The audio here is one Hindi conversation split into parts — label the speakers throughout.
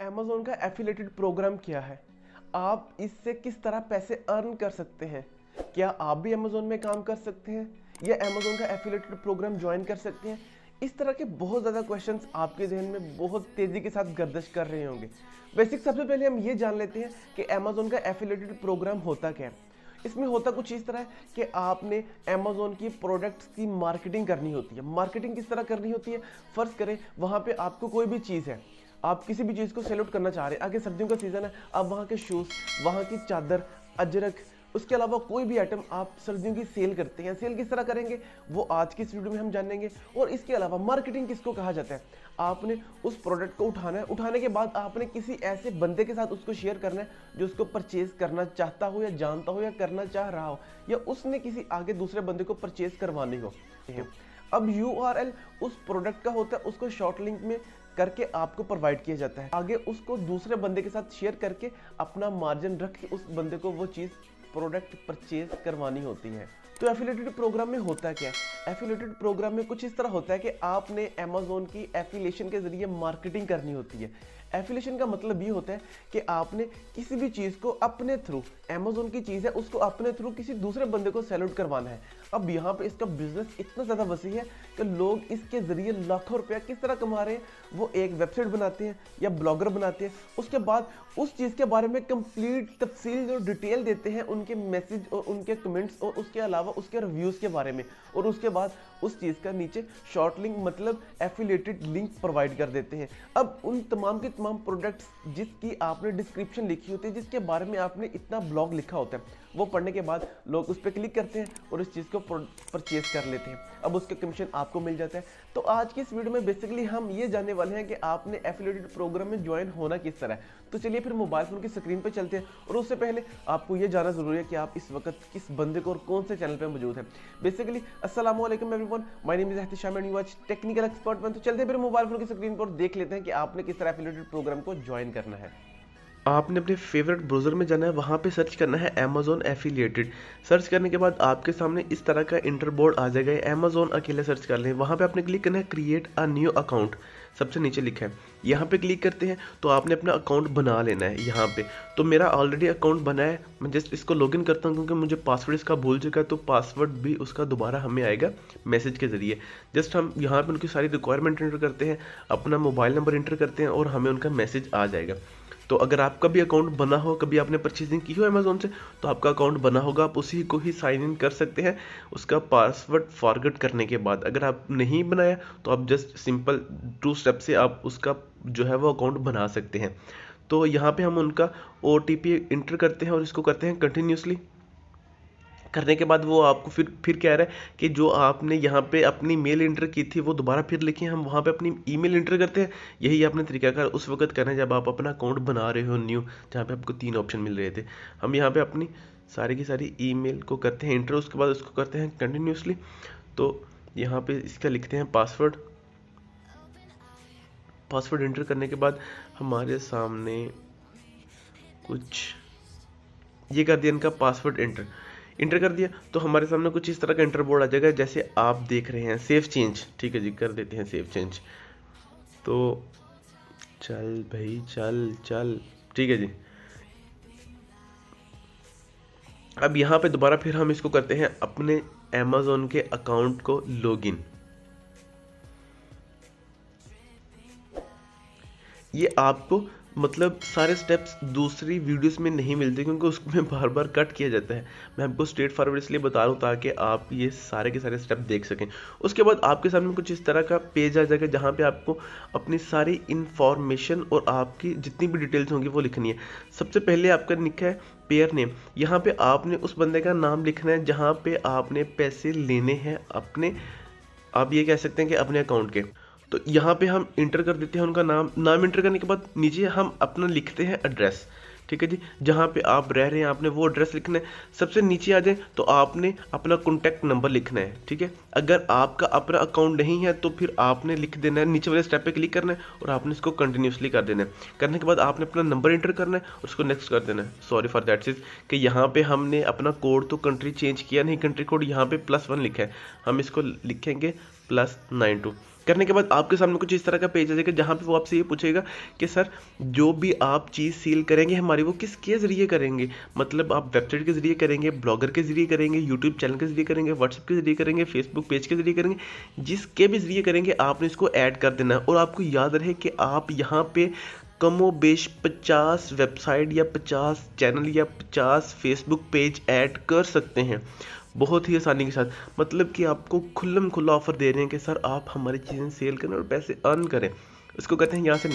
Speaker 1: Amazon का एफिलिएटेड प्रोग्राम क्या है? आप इससे किस तरह पैसे अर्न कर सकते हैं? क्या आप भी Amazon में काम कर सकते हैं या Amazon का एफिलिएटेड प्रोग्राम ज्वाइन कर सकते हैं? इस तरह के बहुत ज़्यादा क्वेश्चंस आपके जहन में बहुत तेज़ी के साथ गर्दिश कर रहे होंगे। बेसिक सबसे पहले हम ये जान लेते हैं कि Amazon का एफिलिएटेड प्रोग्राम होता क्या है। इसमें होता कुछ इस तरह है कि आपने Amazon की प्रोडक्ट्स की मार्केटिंग करनी होती है। मार्केटिंग किस तरह करनी होती है? फर्ज करें वहाँ पे आपको कोई भी चीज़ है, आप किसी भी चीज़ को सेल आउट करना चाह रहे हैं, आगे सर्दियों का सीज़न है, आप वहाँ के शूज़, वहाँ की चादर, अजरक, उसके अलावा कोई भी आइटम आप सर्दियों की सेल करते हैं। सेल किस तरह करेंगे वो आज की इस वीडियो में हम जानेंगे। और इसके अलावा मार्केटिंग किसको कहा जाता है? आपने उस प्रोडक्ट को उठाना है, उठाने के बाद आपने किसी ऐसे बंदे के साथ उसको शेयर करना है जो उसको परचेज करना चाहता हो या जानता हो या करना चाह रहा हो, या उसने किसी आगे दूसरे बंदे को परचेज करवानी हो। अब URL उस प्रोडक्ट का होता है, उसको शॉर्ट लिंक में करके आपको प्रोवाइड किया जाता है। आगे उसको दूसरे बंदे के साथ शेयर करके अपना मार्जिन रख के उस बंदे को वो चीज़ प्रोडक्ट परचेज करवानी होती है। तो एफिलिएटेड प्रोग्राम में होता क्या है? एफिलिएटेड प्रोग्राम में कुछ इस तरह होता है कि आपने Amazon की एफिलिएशन के जरिए मार्केटिंग करनी होती है। एफिलिएशन का मतलब ये होता है कि आपने किसी भी चीज़ को अपने थ्रू, Amazon की चीज़ है उसको अपने थ्रू किसी दूसरे बंदे को सेल आउट करवाना है। अब यहाँ पे इसका बिजनेस इतना ज़्यादा वसी है कि लोग इसके ज़रिए लाखों रुपया किस तरह कमा रहे हैं। वो एक वेबसाइट बनाते हैं या ब्लॉगर बनाते हैं, उसके बाद उस चीज़ के बारे में कंप्लीट तफसील और डिटेल देते हैं, उनके मैसेज और उनके कमेंट्स और उसके अलावा उसके रिव्यूज़ के बारे में, और उसके बाद उस चीज़ का नीचे शॉर्ट लिंक मतलब एफिलिएटेड लिंक प्रोवाइड कर देते हैं। अब उन तमाम के तमाम प्रोडक्ट्स जिसकी आपने डिस्क्रिप्शन लिखी होती है, जिसके बारे में आपने इतना ब्लॉग लिखा होता है, वो पढ़ने के बाद लोग उस पर क्लिक करते हैं और इस चीज़ को परचेज कर लेते हैं। अब उसका कमीशन आपको मिल जाता है। तो आज की इस वीडियो में बेसिकली हम ये जानने वाले हैं कि आपने एफिलिएटेड प्रोग्राम में ज्वाइन होना किस तरह है। तो चलिए फिर मोबाइल फोन की स्क्रीन पर चलते हैं, और उससे पहले आपको ये जानना जरूरी है कि आप इस वक्त किस बंदे को और कौन से चैनल पर मौजूद है। बेसिकली अस्सलाम वालेकुम everyone, my name is Ehtisham and you watch technical expert man. तो चलते हैं फिर मोबाइल फोन की स्क्रीन पर देख लेते हैं कि आपने किस तरह एफिलिएटेड प्रोग्राम को ज्वाइन करना है। आपने अपने फेवरेट ब्राउज़र में जाना है, वहाँ पे सर्च करना है Amazon एफिलिएटेड। सर्च करने के बाद आपके सामने इस तरह का इंटरबोर्ड आ जाएगा। Amazon अकेले सर्च कर लें, वहाँ पे आपने क्लिक करना है क्रिएट अ न्यू अकाउंट, सबसे नीचे लिखा है, यहाँ पे क्लिक करते हैं तो आपने अपना अकाउंट बना लेना है। यहाँ पे तो मेरा ऑलरेडी अकाउंट बना है, मैं जस्ट इसको लॉगिन करता हूँ क्योंकि मुझे पासवर्ड इसका भूल चुका है, तो पासवर्ड भी उसका दोबारा हमें आएगा मैसेज के ज़रिए। जस्ट हम यहाँ पे उनकी सारी रिक्वायरमेंट एंटर करते हैं, अपना मोबाइल नंबर एंटर करते हैं और हमें उनका मैसेज आ जाएगा। तो अगर आपका भी अकाउंट बना हो, कभी आपने परचेजिंग की हो Amazon से, तो आपका अकाउंट बना होगा, आप उसी को ही साइन इन कर सकते हैं उसका पासवर्ड फॉरगेट करने के बाद। अगर आप नहीं बनाया तो आप जस्ट सिंपल 2 स्टेप से आप उसका जो है वो अकाउंट बना सकते हैं। तो यहाँ पे हम उनका OTP इंटर करते हैं और इसको करते हैं कंटिन्यूसली। करने के बाद वो आपको फिर कह रहा है कि जो आपने यहाँ पे अपनी मेल इंटर की थी वो दोबारा फिर लिखिए। हम वहाँ पे अपनी ईमेल इंटर करते हैं। यही आपने तरीकाकार उस वक्त करना है जब आप अपना अकाउंट बना रहे हो न्यू, जहाँ पे आपको 3 ऑप्शन मिल रहे थे। हम यहाँ पे अपनी सारी की सारी ईमेल को करते हैं इंटर, उसके बाद उसको करते हैं कंटिन्यूसली। तो यहाँ पे इसका लिखते हैं पासवर्ड। पासवर्ड इंटर करने के बाद हमारे सामने कुछ ये कर दिया, इनका पासवर्ड इंटर कर दिया तो हमारे सामने कुछ इस तरह का इंटर बोर्ड आ जाएगा जैसे आप देख रहे हैं। सेव चेंज, ठीक है जी, कर देते हैं सेव चेंज। तो चल भाई चल, ठीक है जी। अब यहाँ पे दोबारा फिर हम इसको करते हैं अपने Amazon के अकाउंट को लॉगिन। ये आपको मतलब सारे स्टेप्स दूसरी वीडियोस में नहीं मिलते क्योंकि उसमें बार बार कट किया जाता है। मैं आपको स्ट्रेट फॉरवर्ड इसलिए बता रहा हूँ ताकि आप ये सारे के सारे स्टेप देख सकें। उसके बाद आपके सामने कुछ इस तरह का पेज आ जाएगा जहाँ पे आपको अपनी सारी इंफॉर्मेशन और आपकी जितनी भी डिटेल्स होंगी वो लिखनी है। सबसे पहले आपका लिखा है पेयर नेम, यहाँ पे आपने उस बंदे का नाम लिखना है जहाँ पे आपने पैसे लेने हैं अपने, आप ये कह सकते हैं कि अपने अकाउंट के। तो यहाँ पे हम इंटर कर देते हैं उनका नाम इंटर करने के बाद नीचे हम अपना लिखते हैं एड्रेस, ठीक है जी। जहाँ पे आप रह रहे हैं आपने वो एड्रेस लिखना है। सबसे नीचे आ जाए तो आपने अपना कॉन्टैक्ट नंबर लिखना है, ठीक है। अगर आपका अपना अकाउंट नहीं है तो फिर आपने लिख देना है, नीचे वाले स्टेप पे क्लिक करना है और आपने इसको कंटिन्यूसली कर देना है। करने के बाद आपने अपना नंबर इंटर करना है और उसको नेक्स्ट कर देना है। सॉरी फॉर दैट चीज़ कि यहाँ पे हमने अपना कोड तो कंट्री चेंज किया नहीं, कंट्री कोड यहाँ पे +1 लिखा है, हम इसको लिखेंगे +92। करने के बाद आपके सामने कुछ इस तरह का पेज आ जाएगा जहाँ पे वो आपसे ये पूछेगा कि सर जो भी आप चीज़ सेल करेंगे हमारी, वो किसके ज़रिए करेंगे। मतलब आप वेबसाइट के ज़रिए करेंगे, ब्लॉगर के ज़रिए करेंगे, यूट्यूब चैनल के ज़रिए करेंगे, व्हाट्सएप के ज़रिए करेंगे, फेसबुक पेज के ज़रिए करेंगे, जिसके भी ज़रिए करेंगे आपने इसको ऐड कर देना है। और आपको याद रहे कि आप यहाँ पे कमोबेश 50 वेबसाइट या 50 चैनल या 50 फेसबुक पेज ऐड कर सकते हैं बहुत ही आसानी के साथ। मतलब कि आपको खुल्लम खुल्ला ऑफर दे रहे हैं कि सर आप हमारी चीज़ें सेल करें और पैसे अर्न करें। इसको कहते हैं यहाँ से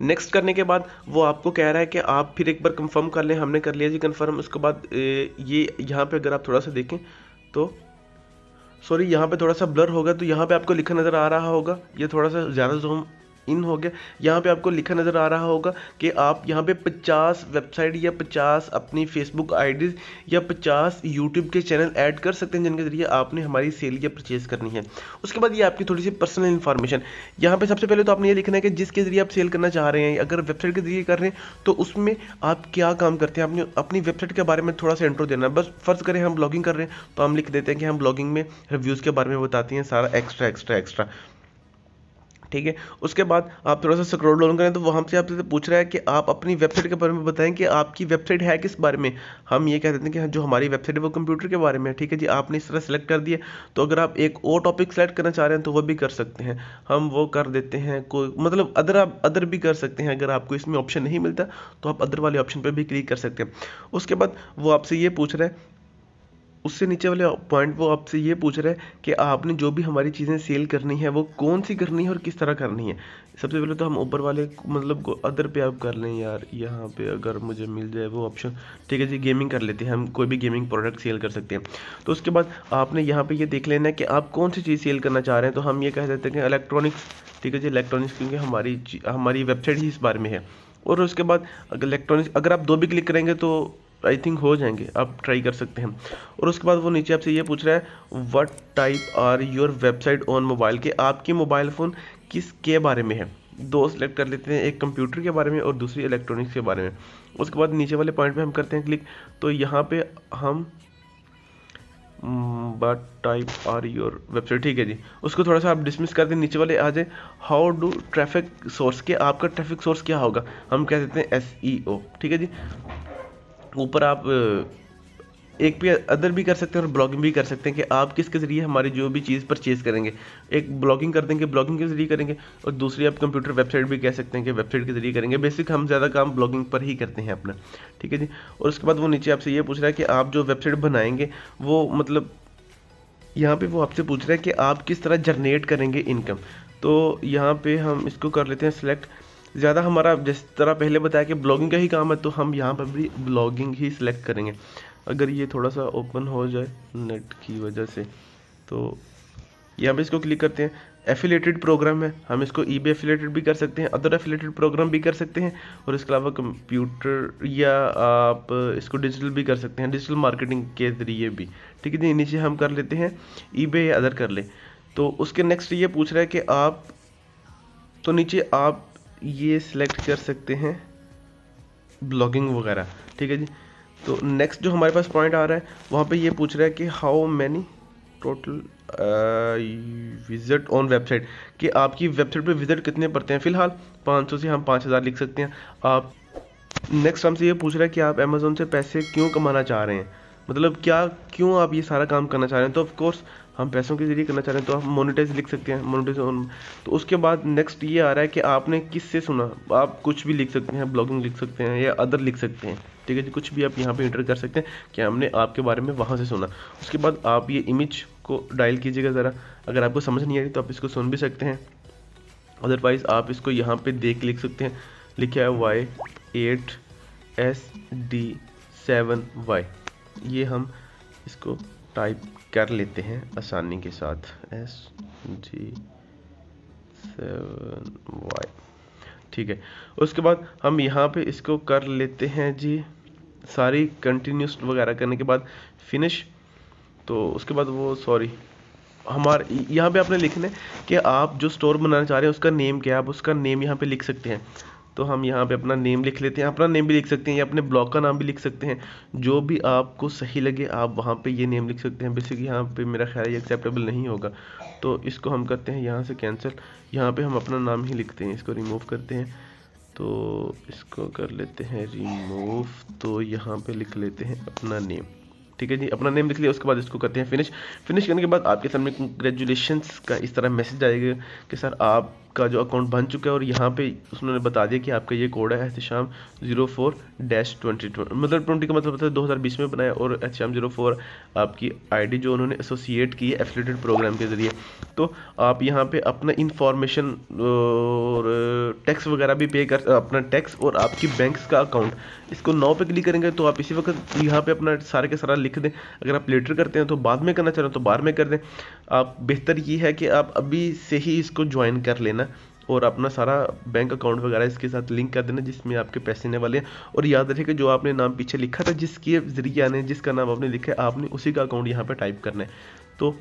Speaker 1: नेक्स्ट करने के बाद वो आपको कह रहा है कि आप फिर एक बार कंफर्म कर लें। हमने कर लिया जी कंफर्म। उसके बाद ये यहाँ पे अगर आप थोड़ा सा देखें तो सॉरी यहाँ पे थोड़ा सा ब्लर होगा, तो यहाँ पे आपको लिखा नज़र आ रहा होगा, ये थोड़ा सा ज़्यादा जूम इन हो गया। यहाँ पे आपको लिखा नज़र आ रहा होगा कि आप यहाँ पे 50 वेबसाइट या 50 अपनी फेसबुक आईडीज़ या 50 यूट्यूब के चैनल ऐड कर सकते हैं जिनके ज़रिए आपने हमारी सेल या परचेज करनी है। उसके बाद ये आपकी थोड़ी सी पर्सनल इन्फॉर्मेशन। यहाँ पे सबसे पहले तो आपने ये लिखना है कि जिसके ज़रिए आप सेल करना चाह रहे हैं, अगर वेबसाइट के ज़रिए कर रहे हैं तो उसमें आप क्या काम करते हैं, आपने अपनी वेबसाइट के बारे में थोड़ा सा इंट्रो देना है। बस फ़र्ज़ करें हम ब्लॉगिंग कर रहे हैं तो हम लिख देते हैं कि हम ब्लॉगिंग में रिव्यूज़ के बारे में बताते हैं, सारा एक्स्ट्रा। ठीक है। उसके बाद आप थोड़ा सा स्क्रॉल डाउन करें तो वहाँ से आपसे पूछ रहा है कि आप अपनी वेबसाइट के बारे में बताएं कि आपकी वेबसाइट है किस बारे में। हम ये कह देते हैं कि जो हमारी वेबसाइट है वो कंप्यूटर के बारे में है। ठीक है जी, आपने इस तरह सेलेक्ट कर दिया। तो अगर आप एक और टॉपिक सेलेक्ट करना चाह रहे हैं तो वो भी कर सकते हैं, हम वो कर देते हैं। कोई मतलब अदर भी कर सकते हैं। अगर आपको इसमें ऑप्शन नहीं मिलता तो आप अदर वाले ऑप्शन पर भी क्लिक कर सकते हैं। उसके बाद वो आपसे ये पूछ रहा है, उससे नीचे वाले पॉइंट वो आपसे ये पूछ रहा है कि आपने जो भी हमारी चीज़ें सेल करनी है वो कौन सी करनी है और किस तरह करनी है। सबसे पहले तो हम ऊपर वाले मतलब अदर पे आप कर लें यार, यहाँ पे अगर मुझे मिल जाए वो ऑप्शन। ठीक है जी, गेमिंग कर लेते हैं, हम कोई भी गेमिंग प्रोडक्ट सेल कर सकते हैं। तो उसके बाद आपने यहाँ पे ये देख लेना है कि आप कौन सी चीज़ सेल करना चाह रहे हैं। तो हम ये कह देते हैं कि इलेक्ट्रॉनिक्स। ठीक है जी, इलेक्ट्रॉनिक्स, क्योंकि हमारी वेबसाइट ही इस बारे में है। और उसके बाद इलेक्ट्रॉनिक्स अगर आप 2 भी क्लिक करेंगे तो आई थिंक हो जाएंगे, आप ट्राई कर सकते हैं। और उसके बाद वो नीचे आपसे ये पूछ रहा है what type are your website on mobile, कि आपकी मोबाइल फ़ोन किसके बारे में है। 2 सेलेक्ट कर लेते हैं, एक कंप्यूटर के बारे में और दूसरी इलेक्ट्रॉनिक्स के बारे में। उसके बाद नीचे वाले पॉइंट पे हम करते हैं क्लिक। तो यहाँ पे हम what type are your website, ठीक है जी, उसको थोड़ा सा आप डिसमिस कर दें। नीचे वाले आ जाए हाउ डू ट्रैफिक सोर्स, के आपका ट्रैफिक सोर्स क्या होगा, हम कह देते हैं SEO। ठीक है जी। ऊपर आप एक पे अदर भी कर सकते हैं और ब्लॉगिंग भी कर सकते हैं कि आप किसके ज़रिए हमारी जो भी चीज़ परचेज़ करेंगे। एक ब्लॉगिंग कर देंगे, ब्लॉगिंग के ज़रिए करेंगे, और दूसरी आप कंप्यूटर वेबसाइट भी कह सकते हैं कि वेबसाइट के ज़रिए करेंगे। बेसिक हम ज़्यादा काम ब्लॉगिंग पर ही करते हैं अपना। ठीक है जी। और उसके बाद वो नीचे आपसे ये पूछ रहा है कि आप जो वेबसाइट बनाएंगे वो मतलब यहाँ पे वो आपसे पूछ रहा है कि आप किस तरह जनरेट करेंगे इनकम। तो यहाँ पे हम इसको कर लेते हैं सिलेक्ट। ज़्यादा हमारा जिस तरह पहले बताया कि ब्लॉगिंग का ही काम है तो हम यहाँ पर भी ब्लॉगिंग ही सिलेक्ट करेंगे। अगर ये थोड़ा सा ओपन हो जाए नेट की वजह से, तो यहाँ पे इसको क्लिक करते हैं। एफिलेटेड प्रोग्राम है, हम इसको eBay एफिलेटेड भी कर सकते हैं, अदर एफिलेटेड प्रोग्राम भी कर सकते हैं, और इसके अलावा कंप्यूटर या आप इसको डिजिटल भी कर सकते हैं, डिजिटल मार्केटिंग के ज़रिए भी। ठीक है जी। नीचे हम कर लेते हैं eBay या अदर कर ले। तो उसके नेक्स्ट ये पूछ रहा है कि आप, तो नीचे आप ये सिलेक्ट कर सकते हैं ब्लॉगिंग वगैरह। ठीक है जी। तो नेक्स्ट जो हमारे पास पॉइंट आ रहा है वहाँ पे ये पूछ रहा है कि how many total visit on website, कि आपकी वेबसाइट पे विजिट कितने पड़ते हैं। फिलहाल 500 से हम 5000 लिख सकते हैं आप। नेक्स्ट हमसे ये पूछ रहा है कि आप अमेज़ोन से पैसे क्यों कमाना चाह रहे हैं, मतलब क्यों आप ये सारा काम करना चाह रहे हैं। तो ऑफ कोर्स हम पैसों के जरिए करना चाह रहे हैं, तो आप मोनेटाइज लिख सकते हैं, मोनेटाइज ऑन। तो उसके बाद नेक्स्ट ये आ रहा है कि आपने किससे सुना। आप कुछ भी लिख सकते हैं, ब्लॉगिंग लिख सकते हैं या अदर लिख सकते हैं। ठीक है जी, कुछ भी आप यहाँ पे इंटर कर सकते हैं कि हमने आपके बारे में वहाँ से सुना। उसके बाद आप ये इमेज को डायल कीजिएगा ज़रा, अगर आपको समझ नहीं आ रही तो आप इसको सुन भी सकते हैं, अदरवाइज़ आप इसको यहाँ पे देख लिख सकते हैं। लिखा है Y8SD7Y, ये हम इसको टाइप कर लेते हैं आसानी के साथ, SD7Y। ठीक है। उसके बाद हम यहाँ पे इसको कर लेते हैं जी, सारी कंटिन्यूस वगैरह करने के बाद फिनिश। तो उसके बाद वो हमारे यहाँ पे आपने लिखना है कि आप जो स्टोर बनाना चाह रहे हैं उसका नेम क्या है, आप उसका नेम यहाँ पे लिख सकते हैं। तो हम यहाँ पे अपना नेम लिख लेते हैं, अपना नेम भी लिख सकते हैं या अपने ब्लॉग का नाम भी लिख सकते हैं, जो भी आपको सही लगे आप वहाँ पे ये नेम लिख सकते हैं। बेसिकली यहाँ पे मेरा ख्याल है ये एक्सेप्टेबल नहीं होगा, तो इसको हम करते हैं यहाँ से कैंसिल। यहाँ पे हम अपना नाम ही लिखते हैं, इसको रिमूव करते हैं, तो इसको कर लेते हैं रिमूव, तो यहाँ पे लिख लेते हैं अपना नेम। ठीक है जी, अपना नेम लिख लिया, उसके बाद इसको करते हैं फिनिश। फिनिश करने के बाद आपके सामने कंग्रेचुलेशन्स का इस तरह मैसेज आएगा कि सर आपका जो अकाउंट बन चुका है, और यहाँ पे उन्होंने बता दिया कि आपका ये कोड है एहतिशाम 04-2020, मतलब 20 का मतलब होता है 2020 में बनाया, और एहतिशाम 04 आपकी आईडी जो उन्होंने एसोसिएट की है एफिलिएटेड प्रोग्राम के ज़रिए। तो आप यहाँ पे अपना इंफॉर्मेशन और टैक्स वगैरह भी पे कर, अपना टैक्स और आपकी बैंक्स का अकाउंट, इसको 9 पे क्लिक करेंगे तो आप इसी वक्त यहाँ पे अपना सारे के सारा लिख दें। अगर आप लेटर करते हैं तो बाद में करना चाह रहे हो तो बाद में कर दें। आप बेहतर ये है कि आप अभी से ही इसको ज्वाइन कर लेना और अपना सारा बैंक अकाउंट वगैरह इसके साथ लिंक कर देना जिसमें आपके पैसे आने वाले हैं। और याद रखें कि जो आपने नाम पीछे लिखा था, जिसके ज़रिए आने, जिसका नाम आपने लिखा है, आपने उसी का अकाउंट यहाँ पे टाइप करना है। तो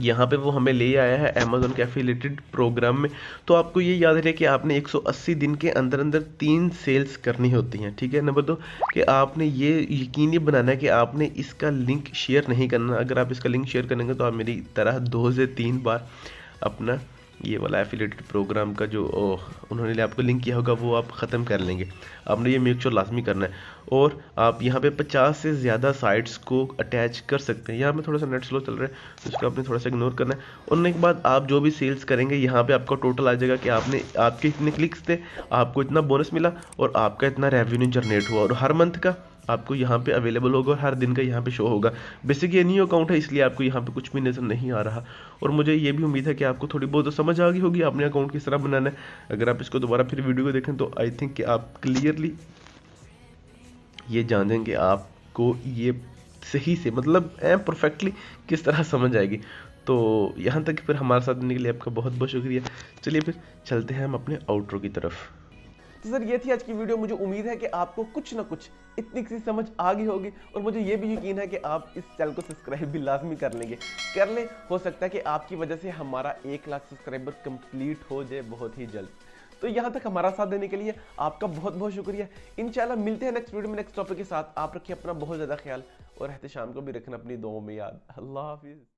Speaker 1: यहाँ पे वो हमें ले आया है अमेज़न के एफिलिएटेड प्रोग्राम में। तो आपको ये याद रहे कि आपने 180 दिन के अंदर अंदर 3 सेल्स करनी होती हैं। ठीक है, नंबर 2 कि आपने ये यकीनी बनाना है कि आपने इसका लिंक शेयर नहीं करना। अगर आप इसका लिंक शेयर करेंगे तो आप मेरी तरह 2 से 3 बार अपना ये वाला एफिलिएटेड प्रोग्राम का जो उन्होंने आपको लिंक किया होगा वो आप ख़त्म कर लेंगे। आपने ये मेक श्योर लाजमी करना है। और आप यहाँ पे 50 से ज़्यादा साइट्स को अटैच कर सकते हैं। यहाँ पे थोड़ा सा नेट स्लो चल रहा है तो इसको आपने थोड़ा सा इग्नोर करना है। उनने के बाद आप जो भी सेल्स करेंगे यहाँ पे आपका टोटल आ जाएगा कि आपके इतने क्लिक्स थे, आपको इतना बोनस मिला और आपका इतना रेवेन्यू जनरेट हुआ, और हर मंथ का आपको यहाँ पे अवेलेबल होगा और हर दिन का यहाँ पे शो होगा। बेसिक ये न्यू अकाउंट है इसलिए आपको यहाँ पे कुछ भी नज़र नहीं आ रहा, और मुझे ये भी उम्मीद है कि आपको थोड़ी बहुत तो समझ आ गई होगी आपने अकाउंट किस तरह बनाना है। अगर आप इसको दोबारा फिर वीडियो को देखें तो आई थिंक कि आप क्लियरली ये जान देंगे आपको ये सही से, मतलब परफेक्टली किस तरह समझ आएगी। तो यहाँ तक फिर हमारे साथ देने के लिए आपका बहुत बहुत शुक्रिया। चलिए फिर चलते हैं हम अपने आउटरो की तरफ। तो सर ये थी आज की वीडियो। मुझे उम्मीद है कि आपको कुछ ना कुछ इतनी सी समझ आ गई होगी, और मुझे ये भी यकीन है कि आप इस चैनल को सब्सक्राइब भी लाजमी कर लेंगे। कर लें, हो सकता है कि आपकी वजह से हमारा 1 लाख सब्सक्राइबर कंप्लीट हो जाए बहुत ही जल्द। तो यहाँ तक हमारा साथ देने के लिए आपका बहुत बहुत शुक्रिया। इंशाल्लाह मिलते हैं नेक्स्ट वीडियो में नेक्स्ट टॉपिक के साथ। आप रखिए अपना बहुत ज़्यादा ख्याल, और एहतिशाम को भी रखना अपनी दुआओं में याद। अल्लाह हाफिज़।